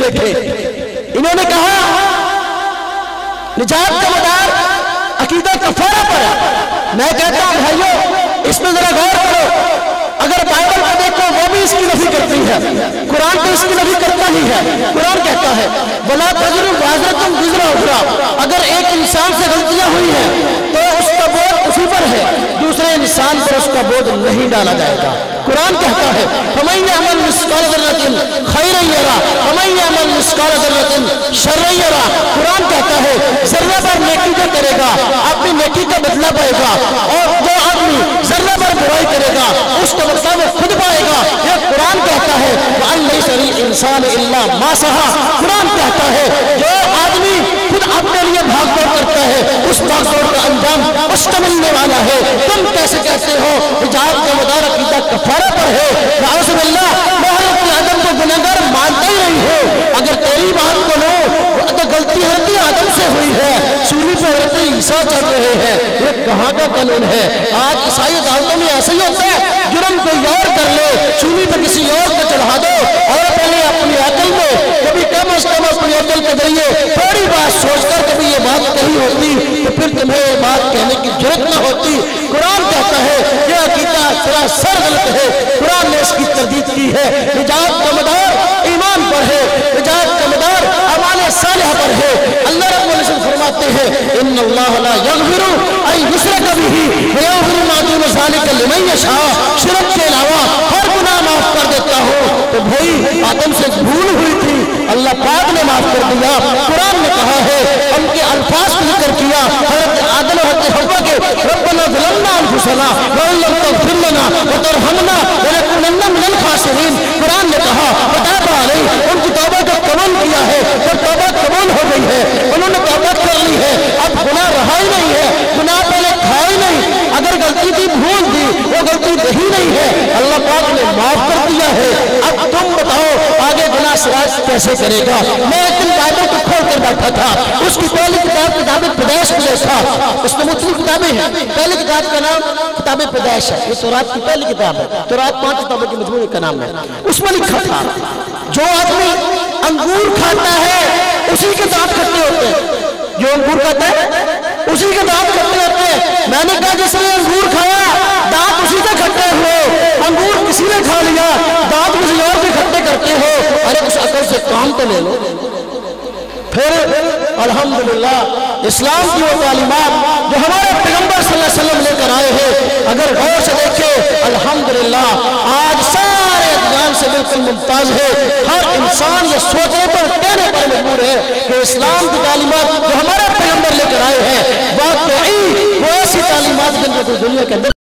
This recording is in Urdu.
نکلے تھے. انہوں نے کہا نجات کا مدار عقیدہ کفارہ پر ہے. میں کہتا ہوں بھائیو اس میں ذرا غور کرو. اگر بائبل کو دیکھو وہ بھی اس کی نفی کرتی ہے, قرآن تو اس کی نفی کرتا ہی ہے. قرآن کہتا ہے وَلَا تَزِرُ وَازِرَةٌ وِزْرَ أُخْرَىٰ, اگر ایک انسان سے غلطیاں ہوئی ہیں تو اس کا بوجھ اسی پر ہے, دوسرے انسان پر اس کا بوجھ نہیں ڈالا جائے گا. قرآن کہتا ہے فَمَن يَعْمَلْ مِثْقَالَ ذَرَّةٍ خَيْرًا يَرَهُ وَمَن يَعْمَلْ مِثْقَالَ ذَرَّةٍ شَرًّا يَرَهُ. قرآن کہتا ہے ذرہ پر نیکی جو کرے گا اپنی نیکی کا بدلہ پائے گا, اور جو آدمی ذرہ پر برائی کرے گا اس کا بدلہ وہ خود پائے گا. یہ قرآن کہتا ہے وَأَن لَيْسَ لِلْإِنسَانِ إِلَّا مَا سَعَىٰ. قرآن کہتا ہے جو آدمی خود اپنے لیے بھاگ دوڑ کرتا ہے اس بھاگ دوڑ کا انجام اس کا ملنے والا ہے. تم کیسے کہتے ہو حجاب کا مدار عقیدہ کفارہ پر ہے؟ نعوذ باللہ, محرم کے آدم کو گنہگار مانتے ہی نہیں ہو. اگر تیری بات کو لو تو غلطی حضرت آدم سے ہوئی ہے, سولی پہ حضرت عیسیٰ چڑھ رہے ہیں. یہ کہاں کا قانون ہے؟ آج عیسائی عدالتوں میں ایسے ہی ہوتا ہے, جرم کوئی اور کر لے سولی پہ کسی اور کو چڑھا دو, اور پہلے اپنی عقل میں کبھی کم از کم اپنی عقل کے ذریعے تھوڑی بات سوچ کر کبھی یہ بات کہی ہوتی تو پھر تمہیں یہ بات کہنے کی ضرورت نہ ہوتی. قرآن کہتا ہے یہ عقیدہ سراسر غلط ہے. قرآن نے اس کی تردید کی ہے. نجات کا مدار ایمان پر ہے, نجات کا مدار اعمال صالحہ پر ہے. اللہ رب العزت فرماتے ہیں ان اللہ لا یغفر ان یشرک بہ ویغفر ما دون ذلک لمن یشاء. شرک کے علاوہ ہر گناہ معاف کر دیتا ہوں. تو بھائی آدم سے بھول ہوئی تھی, اللہ پاک نے معاف کر دیا. قرآن نے کہا ہے ان کے الفاظ کو ذکر کیا حضرت آدم اور حضرت حوا کے ربنا ظلمنا انفسنا وان لم تغفر لنا وترحمنا لنکونن من الخاسرین. قرآن نے کہا وتاب علیہ, ان کی توبہ کو قبول کیا ہے, اور توبہ قبول ہو گئی ہے, انہوں نے توبہ کر لی ہے, اب گناہ رہا ہی نہیں ہے, گناہ پہلے کھا ہی نہیں. اگر غلطی تھی بھول دی وہ غلطی نہیں نہیں ہے, اللہ پاک نے معاف کر دیا ہے. اب تم بتاؤ آگے گناہ سراج کیسے کرے گا؟ میں ایک دن بائبل کو کھول کر بیٹھا تھا, اس کی پہلی کتاب کتاب پیدائش کو دیکھا. اس میں مختلف کتابیں ہیں. پہلی کتاب کا نام کتاب پیدائش ہے, یہ تورات کی پہلی کتاب ہے. تورات 5 کتابوں کے مجموعے کا نام ہے. اس میں لکھا تھا جو آدمی انگور کھاتا ہے اسی کے دانت کھٹے ہوتے ہیں. جو انگور کھاتا ہے اسی کے دانت کھٹے ہوتے ہیں. میں نے کہا جس نے انگور کھایا دانت اسی سے کھٹے ہوئے, انگور کسی نے کھا لیا دانت کسی اور کے کھٹے کرتے ہو. ارے اس عقل سے کام تو لے لو. پھر الحمدللہ اسلام کی وہ تعلیمات جو ہمارے پیغمبر صلی اللہ علیہ وسلم لے کر آئے ہیں اگر غور سے دیکھیں الحمدللہ آج سارے ادیان سے بالکل ممتاز ہے. ہر انسان یہ سوچنے پر کہنے پر مجبور ہے کہ اسلام کی تعلیمات جو ہمارے پیغمبر لے کر آئے ہیں واقعی وہ ایسی تعلیمات جن کو دنیا کے اندر